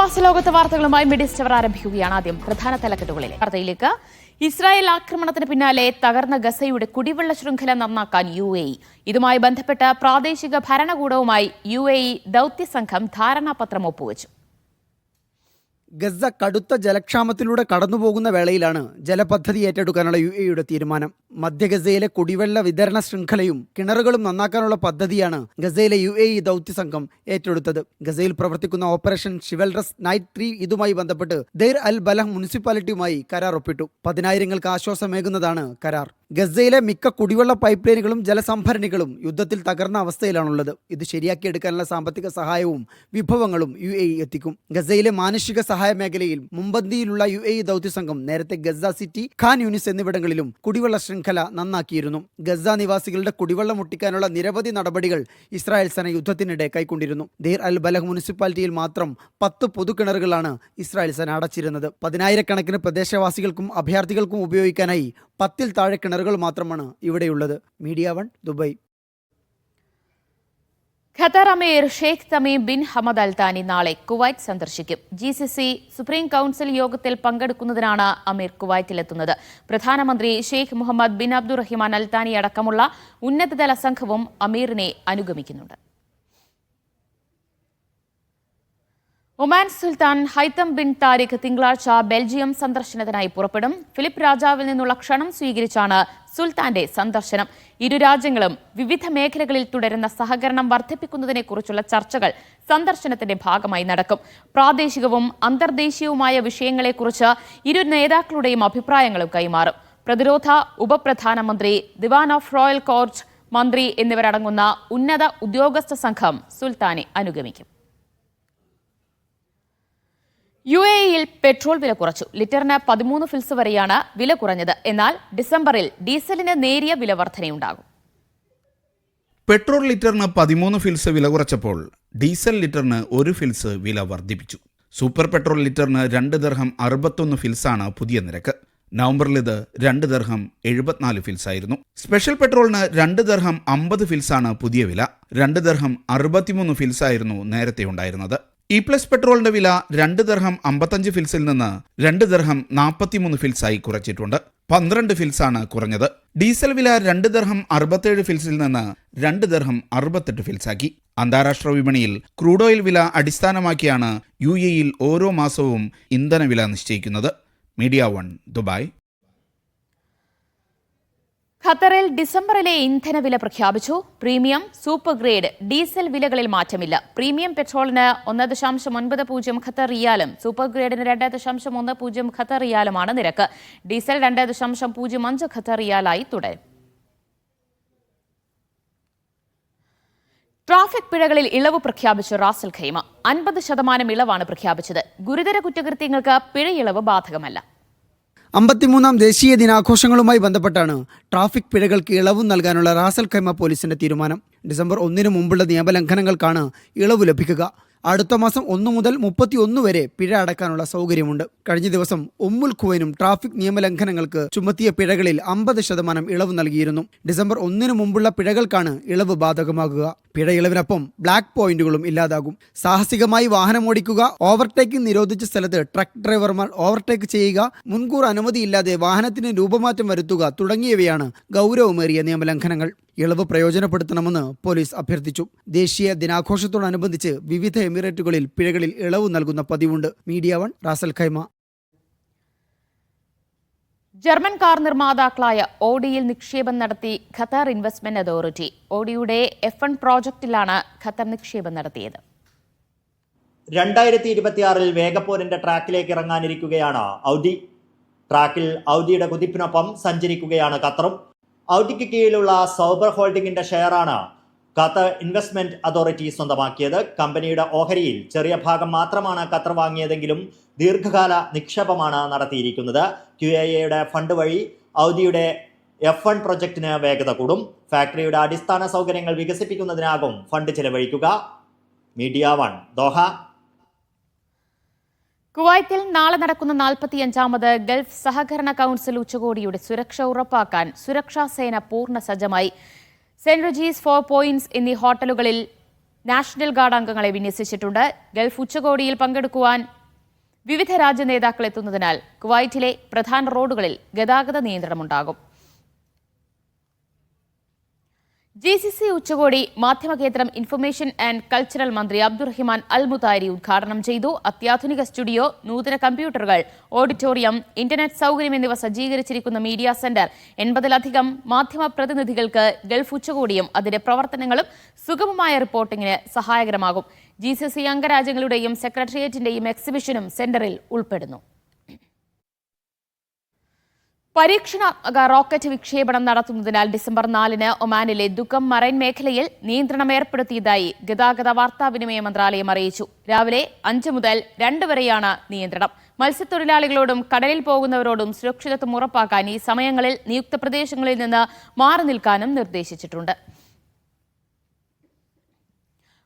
പ്രവാസ ലോകത്തെ വാർത്തകളുമായി മിഡിസ്റ്റ് അവർ ആരംഭിക്കുകയാണ്. ആദ്യം പ്രധാന തലക്കെട്ടുകളിലെ വാർത്തയിലേക്ക്. ഇസ്രായേൽ ആക്രമണത്തിന് പിന്നാലെ തകർന്ന ഗസയുടെ കുടിവെള്ള ശൃംഖല നന്നാക്കാൻ UAE. ഇതുമായി ബന്ധപ്പെട്ട പ്രാദേശിക ഭരണകൂടവുമായി UAE ദൌത്യസംഘം ധാരണാപത്രം ഒപ്പുവച്ചു. ഗസ കടുത്ത ജലക്ഷാമത്തിലൂടെ കടന്നുപോകുന്ന വേളയിലാണ് ജലപദ്ധതി ഏറ്റെടുക്കാനുള്ള UAEയുടെ തീരുമാനം. മധ്യ ഗസയിലെ കുടിവെള്ള വിതരണ ശൃംഖലയും കിണറുകളും നന്നാക്കാനുള്ള പദ്ധതിയാണ് ഗസയിലെ UAE ദൌത്യസംഘം ഏറ്റെടുത്തത്. ഗസയിൽ പ്രവർത്തിക്കുന്ന ഓപ്പറേഷൻ ഷിവൽറസ് നൈറ്റ് 3 ഇതുമായി ബന്ധപ്പെട്ട് ദെയർ അൽ ബലഹ് മുനിസിപ്പാലിറ്റിയുമായി കരാർ ഒപ്പിട്ടു. 10,000-ങ്ങൾക്ക് ആശ്വാസമേകുന്നതാണ് കരാർ. ഗസയിലെ മിക്ക കുടിവെള്ള പൈപ്പ് ലൈനുകളും ജലസംഭരണികളും യുദ്ധത്തിൽ തകർന്ന അവസ്ഥയിലാണുള്ളത്. ഇത് ശരിയാക്കിയെടുക്കാനുള്ള സാമ്പത്തിക സഹായവും വിഭവങ്ങളും UAE എത്തിക്കും. ഗസയിലെ മാനുഷിക സഹായ മേഖലയിൽ മുമ്പന്തിയിലുള്ള UAE ദൌത്യസംഘം നേരത്തെ ഗസ സിറ്റി, ഖാൻ യൂനിസ് എന്നിവിടങ്ങളിലും കുടിവെള്ള ശൃംഖല നന്നാക്കിയിരുന്നു. ഗസ നിവാസികളുടെ കുടിവെള്ളം മുട്ടിക്കാനുള്ള നിരവധി നടപടികൾ ഇസ്രായേൽ സേന യുദ്ധത്തിനിടെ കൈക്കൊണ്ടിരുന്നു. ദെയർ അൽ ബലഹ് മുനിസിപ്പാലിറ്റിയിൽ മാത്രം 10 പൊതുകിണറുകളാണ് ഇസ്രായേൽ സേന അടച്ചിരുന്നത്. 10,000-കണക്കിന് പ്രദേശവാസികൾക്കും അഭയാർത്ഥികൾക്കും ഉപയോഗിക്കാനായി 10-ൽ താഴെ കിണറുകൾ മാത്രമാണ് ഇവിടെയുള്ളത്. Media 1 Dubai. ഖത്തർ അമീർ Sheikh Tamim bin Hamad Al താനി നാളെ കുവൈറ്റ് സന്ദർശിക്കും. GCC സുപ്രീം കൌൺസിൽ യോഗത്തിൽ പങ്കെടുക്കുന്നതിനാണ് അമീർ കുവൈറ്റിലെത്തുന്നത്. പ്രധാനമന്ത്രി ഷെയ്ഖ് മുഹമ്മദ് ബിൻ അബ്ദുറഹിമാൻ അൽ താനി അടക്കമുള്ള ഉന്നതതല സംഘവും അമീറിനെ അനുഗമിക്കുന്നുണ്ട്. ഒമാൻ സുൽത്താൻ ഹൈതം ബിൻ താരിഖ് തിങ്കളാഴ്ച ബെൽജിയം സന്ദർശനത്തിനായി പുറപ്പെടും. ഫിലിപ്പ് രാജാവിൽ നിന്നുള്ള ക്ഷണം സ്വീകരിച്ചാണ് സുൽത്താന്റെ സന്ദർശനം. ഇരു രാജ്യങ്ങളും വിവിധ മേഖലകളിൽ തുടരുന്ന സഹകരണം വർദ്ധിപ്പിക്കുന്നതിനെക്കുറിച്ചുള്ള ചർച്ചകൾ സന്ദർശനത്തിന്റെ ഭാഗമായി നടക്കും. പ്രാദേശികവും അന്തർദേശീയവുമായ വിഷയങ്ങളെക്കുറിച്ച് ഇരു നേതാക്കളുടെയും അഭിപ്രായങ്ങളും കൈമാറും. പ്രതിരോധ ഉപപ്രധാനമന്ത്രി, ദിവാൻ ഓഫ് റോയൽ കോർട്ട് മന്ത്രി എന്നിവരടങ്ങുന്ന ഉന്നത ഉദ്യോഗസ്ഥ സംഘം സുൽത്താനെ അനുഗമിക്കും. UAEയിൽ പെട്രോൾ വില കുറച്ചു. ലിറ്ററിന് 13 ഫിൽസ് വരെയാണ് വില കുറഞ്ഞത്. എന്നാൽ ഡിസംബറിൽ ഡീസലിന് നേരിയ വില വർധനയുണ്ടാകും. പെട്രോൾ ലിറ്ററിന് 13 ഫിൽസ് വില കുറച്ചപ്പോൾ ഡീസൽ ലിറ്ററിന് 1 ഫിൽസ് വില വർദ്ധിപ്പിച്ചു. സൂപ്പർ പെട്രോൾ ലിറ്ററിന് 2 ദിർഹം 61 ഫിൽസാണ് പുതിയ നിരക്ക്. നവംബറിൽ ഇത് 2 ദിർഹം 74 ഫിൽസ് ആയിരുന്നു. സ്പെഷ്യൽ പെട്രോളിന് 2 ദിർഹം 50 ഫിൽസാണ് പുതിയ വില. 2 ദിർഹം 63 ഫിൽസ് ആയിരുന്നു നേരത്തെ ഉണ്ടായിരുന്നത്. E+ പെട്രോളിന്റെ വില 2 ദിർഹം 55 ഫിൽസിൽ നിന്ന് 2 ദിർഹം 43 ഫിൽസായി കുറച്ചിട്ടുണ്ട്. 12 ഫിൽസാണ് കുറഞ്ഞത്. ഡീസൽ വില 2 ദിർഹം 67 ഫിൽസിൽ നിന്ന് 2 ദിർഹം 68 ഫിൽസാക്കി. അന്താരാഷ്ട്ര വിപണിയിൽ ക്രൂഡ് ഓയിൽ വില അടിസ്ഥാനമാക്കിയാണ് UAEയിൽ ഓരോ മാസവും ഇന്ധനവില നിശ്ചയിക്കുന്നത്. Media 1 Dubai. ഖത്തറിൽ ഡിസംബറിലെ ഇന്ധനവില പ്രഖ്യാപിച്ചു. പ്രീമിയം, സൂപ്പർ ഗ്രേഡ് ഡീസൽ വിലകളിൽ മാറ്റമില്ല. പ്രീമിയം പെട്രോളിന് 1.90 ഖത്തർ റിയാലും സൂപ്പർ ഗ്രേഡിന് 2.10 ഖത്തർ റിയാലുമാണ് നിരക്ക്. ഡീസൽ 2.05 ഖത്തർ റിയാലായി തുടരും. ട്രാഫിക് പിഴകളിൽ ഇളവ് പ്രഖ്യാപിച്ചു റാസൽ ഖൈമ. 50% ഇളവാണ് പ്രഖ്യാപിച്ചത്. ഗുരുതര കുറ്റകൃത്യങ്ങൾക്ക് പിഴയിളവ് ബാധകമല്ല. 53-ാം ദേശീയ ദിനാഘോഷങ്ങളുമായി ബന്ധപ്പെട്ടാണ് ട്രാഫിക് പിഴകൾക്ക് ഇളവ് നൽകാനുള്ള റാസൽ ഖൈമ പോലീസിന്റെ തീരുമാനം. ഡിസംബർ 1-ന് മുമ്പുള്ള നിയമലംഘനങ്ങൾക്കാണ് ഇളവ് ലഭിക്കുക. അടുത്ത മാസം 1 മുതൽ 31 വരെ പിഴ അടക്കാനുള്ള സൗകര്യമുണ്ട്. കഴിഞ്ഞ ദിവസം ഉമ്മുൽ ഖുവൈനും ട്രാഫിക് നിയമലംഘനങ്ങൾക്ക് ചുമത്തിയ പിഴകളിൽ 50% ഇളവ് നൽകിയിരുന്നു. ഡിസംബർ 1-ന് മുമ്പുള്ള പിഴകൾക്കാണ് ഇളവ് ബാധകമാകുക. പിഴ ഇളവിനൊപ്പം ബ്ലാക്ക് പോയിന്റുകളും ഇല്ലാതാകും. സാഹസികമായി വാഹനമോടിക്കുക, ഓവർടേക്കിംഗ് നിരോധിച്ച സ്ഥലത്ത് ട്രക്ക് ഡ്രൈവർമാർ ഓവർടേക്ക് ചെയ്യുക, മുൻകൂർ അനുമതിയില്ലാതെ വാഹനത്തിന് രൂപമാറ്റം വരുത്തുക തുടങ്ങിയവയാണ് ഗൗരവമേറിയ നിയമലംഘനങ്ങൾ. ഇളവ് പ്രയോജനപ്പെടുത്തണമെന്ന് പോലീസ് അഭ്യർത്ഥിച്ചു. ദേശീയ ദിനാഘോഷത്തോടനുബന്ധിച്ച് വിവിധ എമിറേറ്റുകളിൽ പിഴകളിൽ ഇളവ് നൽകുന്ന പതിവുണ്ട്. Media 1 Ras al Khaimah. German car നിർമ്മാതാക്കളായ ഓഡിയിൽ നിക്ഷേപം നടത്തി ഖത്തർ ഇൻവെസ്റ്റ്മെന്റ് അതോറിറ്റി. ഓഡിയുടെ F1 പ്രോജക്റ്റിലാണ് ഖത്തർ നിക്ഷേപം നടത്തിയത്. 2026-ൽ വേഗപ്പോരിന്റെ ട്രാക്കിലേക്ക് ഇറങ്ങാനിരിക്കുകയാണ് ഔഡി. ട്രാക്കിൽ ഔഡിയുടെ കുതിപ്പിനൊപ്പം സഞ്ചരിക്കുകയാണ് ഖത്തറും. ഔഡിക്ക് കീഴിലുള്ള സൗബർ ഹോൾഡിംഗിന്റെ ഷെയറാണ് ഖത്തർ ഇൻവെസ്റ്റ്മെന്റ് അതോറിറ്റി സ്വന്തമാക്കിയത്. കമ്പനിയുടെ ഓഹരിയിൽ ചെറിയ ഭാഗം മാത്രമാണ് ഖത്തർ വാങ്ങിയതെങ്കിലും ദീർഘകാല നിക്ഷേപമാണ് നടത്തിയിരിക്കുന്നത്. QAEയുടെ ഫണ്ട് വഴി ഔഡിയുടെ F1 പ്രൊജക്ടിന് വേഗത കൂടും. ഫാക്ടറിയുടെ അടിസ്ഥാന സൗകര്യങ്ങൾ വികസിപ്പിക്കുന്നതിനാകും ഫണ്ട് ചെലവഴിക്കുക. Media 1 Doha. കുവൈത്തിൽ നാളെ നടക്കുന്ന 45ാമത് ഗൾഫ് സഹകരണ കൌൺസിൽ ഉച്ചകോടിയുടെ സുരക്ഷ ഉറപ്പാക്കാൻ സുരക്ഷാ സേന പൂർണ്ണ സജ്ജമായി. സെന്റ് റജീസ് 4 പോയിന്റ്സ് എന്നീ ഹോട്ടലുകളിൽ നാഷണൽ ഗാർഡ് അംഗങ്ങളെ വിന്യസിച്ചിട്ടുണ്ട്. ഗൾഫ് ഉച്ചകോടിയിൽ പങ്കെടുക്കുവാൻ വിവിധ രാജ്യ നേതാക്കൾ എത്തുന്നതിനാൽ കുവൈറ്റിലെ പ്രധാന റോഡുകളിൽ ഗതാഗത നിയന്ത്രണമുണ്ടാകും. GCC ഉച്ചകോടി മാധ്യമകേന്ദ്രം ഇൻഫർമേഷൻ ആൻഡ് കൾച്ചറൽ മന്ത്രി അബ്ദുറഹിമാൻ അൽ മുതാരി ഉദ്ഘാടനം ചെയ്തു. അത്യാധുനിക സ്റ്റുഡിയോ, നൂതന കമ്പ്യൂട്ടറുകൾ, ഓഡിറ്റോറിയം, ഇന്റർനെറ്റ് സൗകര്യം എന്നിവ സജ്ജീകരിച്ചിരിക്കുന്ന മീഡിയ സെന്റർ 80-ലധികം മാധ്യമ പ്രതിനിധികൾക്ക് ഗൾഫ് ഉച്ചകോടിയും അതിന്റെ പ്രവർത്തനങ്ങളും സുഗമമായ റിപ്പോർട്ടിംഗിന് സഹായകരമാകും. GCC അംഗരാജ്യങ്ങളുടെയും സെക്രട്ടേറിയറ്റിന്റെയും എക്സിബിഷനും സെന്ററിൽ ഉൾപ്പെടുന്നു. പരീക്ഷണ റോക്കറ്റ് വിക്ഷേപണം നടത്തുന്നതിനാൽ ഡിസംബർ 4-ന് ഒമാനിലെ ദുഖം മറൈൻ മേഖലയിൽ നിയന്ത്രണം ഏർപ്പെടുത്തിയതായി ഗതാഗത വാർത്താവിനിമയ മന്ത്രാലയം അറിയിച്ചു. രാവിലെ 5 മുതൽ 2 വരെയാണ് നിയന്ത്രണം. മത്സ്യത്തൊഴിലാളികളോടും കടലിൽ പോകുന്നവരോടും സുരക്ഷിതത്വം ഉറപ്പാക്കാൻ ഈ സമയങ്ങളിൽ നിയുക്ത പ്രദേശങ്ങളിൽ നിന്ന് മാറി നിൽക്കാനും നിർദ്ദേശിച്ചിട്ടുണ്ട്.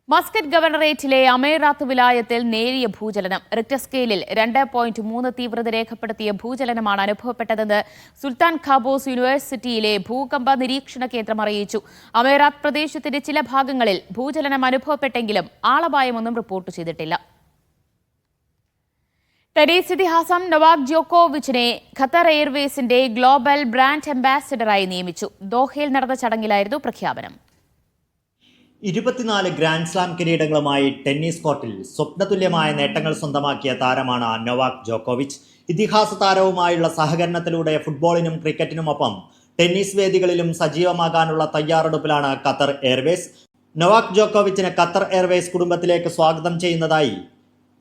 മസ്കറ്റ് ഗവർണറേറ്റിലെ അമേറാത്ത് വിലായത്തിൽ നേരിയ ഭൂചലനം. റിക്ടർ സ്കെയിലിൽ 2.3 തീവ്രത രേഖപ്പെടുത്തിയ ഭൂചലനമാണ് അനുഭവപ്പെട്ടതെന്ന് സുൽത്താൻ ഖാബോസ് യൂണിവേഴ്സിറ്റിയിലെ ഭൂകമ്പ നിരീക്ഷണ കേന്ദ്രം അറിയിച്ചു. അമേറാത്ത് പ്രദേശത്തിന്റെ ചില ഭാഗങ്ങളിൽ ഭൂചലനം അനുഭവപ്പെട്ടെങ്കിലും ആളപായമൊന്നും റിപ്പോർട്ട് ചെയ്തിട്ടില്ല. ടെന്നീസ് ഇതിഹാസം നൊവാക് ജോക്കോവിച്ചിനെ ഖത്തർ എയർവേസിന്റെ ഗ്ലോബൽ ബ്രാൻഡ് അംബാസിഡറായി നിയമിച്ചു. ദോഹയിൽ നടന്ന ചടങ്ങിലായിരുന്നു പ്രഖ്യാപനം. 24 ഗ്രാൻഡ് സ്ലാം കിരീടങ്ങളുമായി ടെന്നീസ് കോർട്ടിൽ സ്വപ്നതുല്യമായ നേട്ടങ്ങൾ സ്വന്തമാക്കിയ താരമാണ് നൊവാക് ജോക്കോവിച്ച്. ഇതിഹാസ താരവുമായുള്ള സഹകരണത്തിലൂടെ ഫുട്ബോളിനും ക്രിക്കറ്റിനുമൊപ്പം ടെന്നീസ് വേദികളിലും സജീവമാകാനുള്ള തയ്യാറെടുപ്പിലാണ് ഖത്തർ എയർവേസ്. നൊവാക് ജോക്കോവിച്ചിനെ ഖത്തർ എയർവേസ് കുടുംബത്തിലേക്ക് സ്വാഗതം ചെയ്യുന്നതായി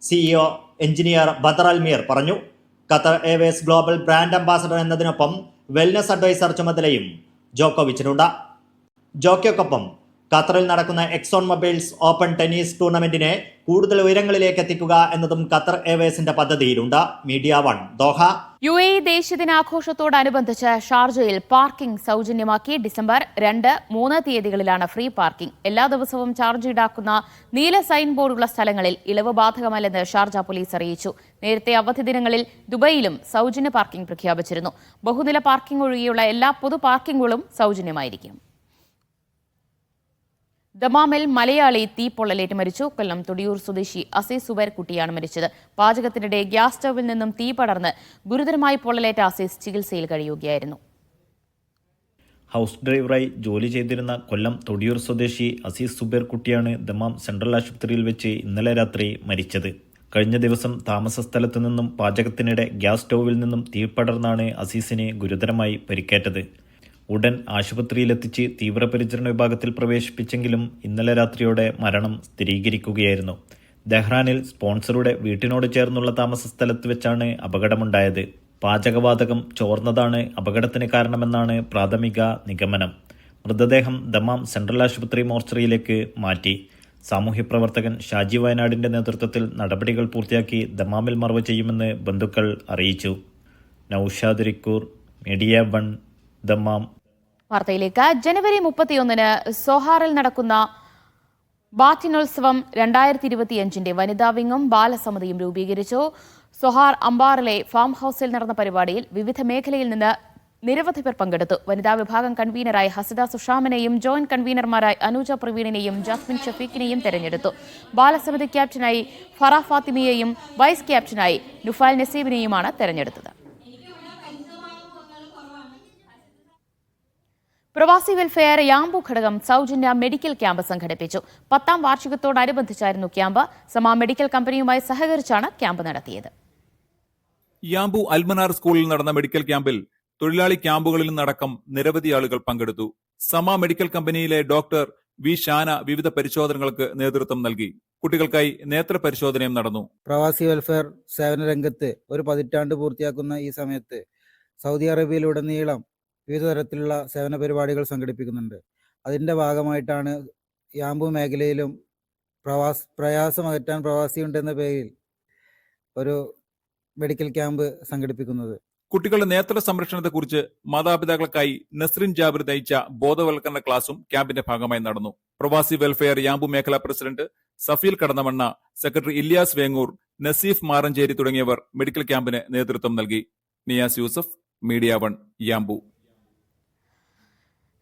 CEO എഞ്ചിനീയർ ബദർ അൽമീർ പറഞ്ഞു. Qatar Airways global brand ambassador എന്നതിനൊപ്പം വെൽനസ് അഡ്വൈസർ ചുമതലയും ജോക്കോവിച്ചിനുണ്ട്. ജോക്കോയ്ക്കൊപ്പം ഖത്തറിൽ നടക്കുന്ന എക്സോൺ മൊബൈൽസ് ഓപ്പൺ ടെന്നീസ് ടൂർണമെന്റിനെ കൂടുതൽ ഉയരങ്ങളിലേക്ക് എത്തിക്കുക എന്നതും ഖത്തർ എയർവേസിന്റെ പദ്ധതിയിലുണ്ട്. Media 1 Doha. UAE ദേശീയദിനാഘോഷത്തോടനുബന്ധിച്ച് ഷാർജയിൽ പാർക്കിംഗ് സൗജന്യമാക്കി. ഡിസംബർ 2, 3 തീയതികളിലാണ് ഫ്രീ പാർക്കിംഗ്. എല്ലാ ദിവസവും ചാർജ് ഈടാക്കുന്ന നീല സൈൻ ബോർഡുള്ള സ്ഥലങ്ങളിൽ ഇളവ് ബാധകമല്ലെന്ന് ഷാർജ പോലീസ് അറിയിച്ചു. നേരത്തെ അവധി ദിനങ്ങളിൽ ദുബൈയിലും സൗജന്യ പാർക്കിംഗ് പ്രഖ്യാപിച്ചിരുന്നു. ബഹുനില പാർക്കിംഗ് ഒഴികെയുള്ള എല്ലാ പൊതു പാർക്കിംഗുകളും സൗജന്യമായിരിക്കും. ദമാമിൽ മലയാളി തീപ്പൊള്ളലേറ്റ് മരിച്ചു. കൊല്ലം തൊടിയൂർ സ്വദേശി അസീസ് സുബൈർ കുട്ടിയാണ് മരിച്ചത്. പാചകത്തിനിടെ ഗ്യാസ് സ്റ്റൌവിൽ നിന്നും തീ പടർന്ന് ഗുരുതരമായി പൊള്ളലേറ്റ അസീസ് ചികിത്സയിൽ കഴിയുകയായിരുന്നു. ഹൗസ് ഡ്രൈവറായി ജോലി ചെയ്തിരുന്ന കൊല്ലം തൊടിയൂർ സ്വദേശി അസീസ് സുബൈർ കുട്ടിയാണ് ദമാം സെൻട്രൽ ആശുപത്രിയിൽ വെച്ച് ഇന്നലെ രാത്രി മരിച്ചത്. കഴിഞ്ഞ ദിവസം താമസ സ്ഥലത്തു നിന്നും പാചകത്തിനിടെ ഗ്യാസ് സ്റ്റൌവിൽ നിന്നും തീ പടർന്നാണ് അസീസിന് ഗുരുതരമായി പരിക്കേറ്റത്. ഉടൻ ആശുപത്രിയിലെത്തിച്ച് തീവ്രപരിചരണ വിഭാഗത്തിൽ പ്രവേശിപ്പിച്ചെങ്കിലും ഇന്നലെ രാത്രിയോടെ മരണം സ്ഥിരീകരിക്കുകയായിരുന്നു. ദഹ്റാനിൽ സ്പോൺസറുടെ വീട്ടിനോട് ചേർന്നുള്ള താമസ സ്ഥലത്ത് വെച്ചാണ് അപകടമുണ്ടായത്. പാചകവാതകം ചോർന്നതാണ് അപകടത്തിന് കാരണമെന്നാണ് പ്രാഥമിക നിഗമനം. മൃതദേഹം ദമാം സെൻട്രൽ ആശുപത്രി മോർച്ചറിയിലേക്ക് മാറ്റി. സാമൂഹ്യപ്രവർത്തകൻ ഷാജി വയനാടിന്റെ നേതൃത്വത്തിൽ നടപടികൾ പൂർത്തിയാക്കി ദമാമിൽ മറവ് ചെയ്യുമെന്ന് ബന്ധുക്കൾ അറിയിച്ചു. Naushad റിക്കൂർ, media 1 Dammam. വാർത്തയിലേക്ക്. ജനുവരി 31-ന് സോഹാറിൽ നടക്കുന്ന ബാത്തിനോത്സവം 2025-ന്റെ വനിതാ വിങ്ങും ബാലസമിതിയും രൂപീകരിച്ചു. സോഹാർ അംബാറിലെ ഫാം ഹൌസിൽ നടന്ന പരിപാടിയിൽ വിവിധ മേഖലയിൽ നിന്ന് നിരവധി പേർ പങ്കെടുത്തു. വനിതാ വിഭാഗം കൺവീനറായി ഹസിദ സുഷാമിനെയും ജോയിന്റ് കൺവീനർമാരായി അനൂജ പ്രവീണിനെയും ജാസ്മിൻ ഷഫീഖിനെയും തെരഞ്ഞെടുത്തു. ബാലസമിതി ക്യാപ്റ്റനായി ഫറ ഫാത്തിമയെയും വൈസ് ക്യാപ്റ്റനായി നുഫാൽ നസീബിനെയുമാണ് തെരഞ്ഞെടുത്തത്. പ്രവാസി വെൽഫെയർ യാംബു ഘടകം സൗജന്യ മെഡിക്കൽ ക്യാമ്പ് സംഘടിപ്പിച്ചു. 10ാം വാർഷികത്തോടനുബന്ധിച്ചായിരുന്നു ക്യാമ്പ്. സമ മെഡിക്കൽ കമ്പനിയുമായി സഹകരിച്ചാണ് ക്യാമ്പ് നടത്തിയത്. യാംബു അൽമനാർ സ്കൂളിൽ നടന്ന മെഡിക്കൽ ക്യാമ്പിൽ തൊഴിലാളി ക്യാമ്പുകളിൽ നിന്നടക്കം നിരവധി ആളുകൾ പങ്കെടുത്തു. സമ മെഡിക്കൽ കമ്പനിയിലെ ഡോക്ടർ വി ഷാന വിവിധ പരിശോധനകൾക്ക് നേതൃത്വം നൽകി. കുട്ടികൾക്കായി നേത്ര പരിശോധനയും നടന്നു. പ്രവാസി വെൽഫെയർ സേവന രംഗത്ത് ഒരു പതിറ്റാണ്ട് പൂർത്തിയാക്കുന്ന ഈ സമയത്ത് സൗദി അറേബ്യയിലുടനീളം വിവിധ തരത്തിലുള്ള സേവന പരിപാടികൾ സംഘടിപ്പിക്കുന്നുണ്ട്. അതിൻ്റെ ഭാഗമായിട്ടാണ് യാംബു മേഖലയിലും പ്രയാസമകറ്റാൻ പ്രവാസിയുണ്ടെന്ന പേരിൽ ഒരു മെഡിക്കൽ ക്യാമ്പ് സംഘടിപ്പിക്കുന്നത്. കുട്ടികളുടെ നേത്ര സംരക്ഷണത്തെക്കുറിച്ച് മാതാപിതാക്കൾക്കായി നസ്രിൻ ജാബിർ നയിച്ച ബോധവൽക്കരണ ക്ലാസും ക്യാമ്പിന്റെ ഭാഗമായി നടന്നു. പ്രവാസി വെൽഫെയർ യാംബു മേഖലാ പ്രസിഡന്റ് സഫീൽ കടന്നമണ്ണ, സെക്രട്ടറി ഇല്യാസ് വേങ്ങൂർ, നസീഫ് മാറഞ്ചേരി തുടങ്ങിയവർ മെഡിക്കൽ ക്യാമ്പിന് നേതൃത്വം നൽകി. Niyas Yusuf, media 1 Yanbu.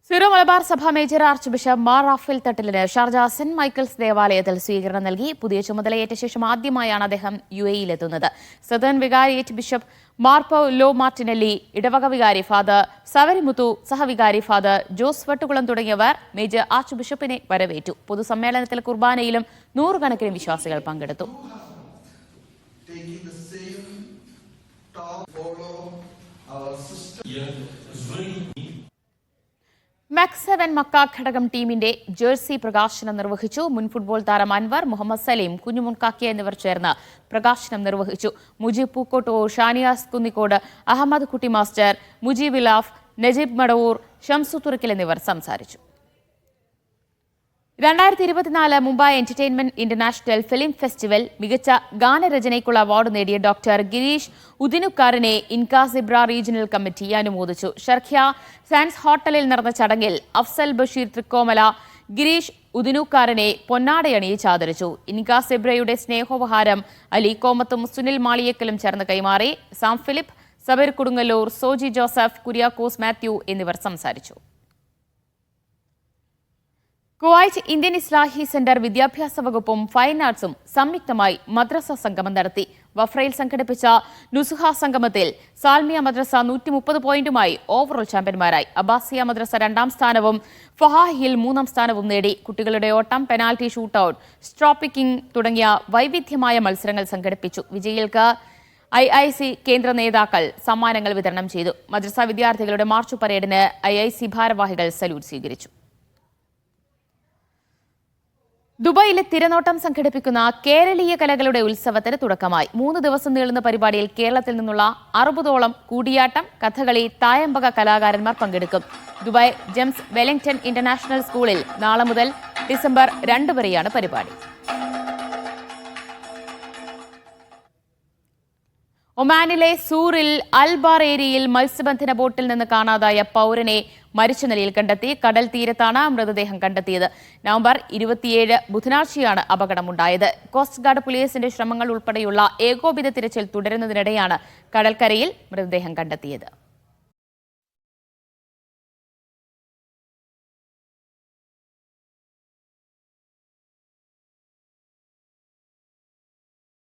Syro Malabar Sabha major archbishop Mar Raphael തട്ടിലിന് ഷാർജ സെന്റ് മൈക്കിൾസ് ദേവാലയത്തിൽ സ്വീകരണം നൽകി. പുതിയ ചുമതലയേറ്റ ശേഷം ആദ്യമായാണ് അദ്ദേഹം UAE-ലെത്തുന്നത്. Southern vicariate bishop Mar Paolo Martinelli, ഇടവക വികാരി ഫാദർ സവരിമുത്തു, സഹവികാരി ഫാദർ ജോസ് വട്ടുകുളം തുടങ്ങിയവർ മേജർ ആർച്ച് ബിഷപ്പിനെ വരവേറ്റു. പൊതുസമ്മേളനത്തിൽ കുർബാനയിലും നൂറുകണക്കിന് വിശ്വാസികൾ പങ്കെടുത്തു. മാക്സ് 7 മക്ക ഘടകം ടീമിന്റെ ജേഴ്സി പ്രകാശനം നിർവഹിച്ചു. മുൻ ഫുട്ബോൾ താരം അൻവർ, മുഹമ്മദ് സലീം, കുഞ്ഞുമുൻകാക്കിയ എന്നിവർ ചേർന്ന് പ്രകാശനം നിർവഹിച്ചു. മുജീബ് പൂക്കോട്ടൂർ, ഷാനിയാസ് കുന്നിക്കോട്, അഹമ്മദ് കുട്ടി മാസ്റ്റർ, മുജീബ് ഇലാഫ്, നജീബ് മടവൂർ, ഷംസു തുറക്കിൽ എന്നിവർ സംസാരിച്ചു. 2024 Mumbai entertainment international film festival മികച്ച ഗാനരചനയ്ക്കുള്ള അവാർഡ് നേടിയ ഡോക്ടർ ഗിരീഷ് ഉദിനുക്കാരനെ ഇൻകാ സിബ്ര റീജിയണൽ കമ്മിറ്റി അനുമോദിച്ചു. ഷർഖ്യ സാൻസ് ഹോട്ടലിൽ നടന്ന ചടങ്ങിൽ അഫ്സൽ ബഷീർ തൃക്കോമല ഗിരീഷ് ഉദിനുക്കാരനെ പൊന്നാടയണിയിച്ച് ആദരിച്ചു. ഇൻകാ സിബ്രയുടെ സ്നേഹോപഹാരം അലി കോമത്തും സുനിൽ മാളിയേക്കലും ചേർന്ന് കൈമാറി. Sam Philip, Sabeer Kodungallur, Soji Joseph, Kuriakose Mathew എന്നിവർ സംസാരിച്ചു. കുവൈറ്റ് ഇന്ത്യൻ ഇസ്ലാഹി സെന്റർ വിദ്യാഭ്യാസ വകുപ്പും ഫൈൻ ആർട്സും സംയുക്തമായി മദ്രസ സംഗമം നടത്തി. വഫ്രയിൽ സംഘടിപ്പിച്ച നുസുഹ സംഗമത്തിൽ സാൽമിയ മദ്രസ 130 പോയിന്റുമായി ഓവറോൾ ചാമ്പ്യന്മാരായി. അബ്ബാസിയ മദ്രസ 2ാം സ്ഥാനവും ഫഹാഹിൽ 3ാം സ്ഥാനവും നേടി. കുട്ടികളുടെ ഓട്ടം, പെനാൽറ്റി ഷൂട്ടൌട്ട്, സ്ട്രോപ്പിക്കിംഗ് തുടങ്ങിയ വൈവിധ്യമായ മത്സരങ്ങൾ സംഘടിപ്പിച്ചു. വിജയികൾക്ക് IIC കേന്ദ്ര നേതാക്കൾ സമ്മാനങ്ങൾ വിതരണം ചെയ്തു. മദ്രസ വിദ്യാർത്ഥികളുടെ മാർച്ച് പരേഡിന് IIC ഭാരവാഹികൾ സല്യൂട്ട് സ്വീകരിച്ചു. ദുബായിലെ തിരനോട്ടം സംഘടിപ്പിക്കുന്ന കേരളീയ കലകളുടെ ഉത്സവത്തിന് തുടക്കമായി. 3 ദിവസം നീളുന്ന പരിപാടിയിൽ കേരളത്തിൽ നിന്നുള്ള 60ഓളം കൂടിയാട്ടം, കഥകളി, തായമ്പക കലാകാരന്മാർ പങ്കെടുക്കും. ദുബായ് ജെംസ് വെല്ലിംഗ്ടൺ ഇന്റർനാഷണൽ സ്കൂളിൽ നാളെ മുതൽ ഡിസംബർ 2 വരെയാണ് പരിപാടി. ഒമാനിലെ സൂറിൽ അൽബാർ ഏരിയയിൽ മത്സ്യബന്ധന ബോട്ടിൽ നിന്ന് കാണാതായ പൗരനെ മരിച്ച നിലയിൽ കണ്ടെത്തി. കടൽ തീരത്താണ് മൃതദേഹം കണ്ടെത്തിയത്. നവംബർ 27 ബുധനാഴ്ചയാണ് അപകടമുണ്ടായത്. കോസ്റ്റ് ഗാർഡ് പോലീസിന്റെ ശ്രമങ്ങൾ ഉൾപ്പെടെയുള്ള ഏകോപിത തിരച്ചിൽ തുടരുന്നതിനിടെയാണ് കടൽക്കരയിൽ മൃതദേഹം കണ്ടെത്തിയത്.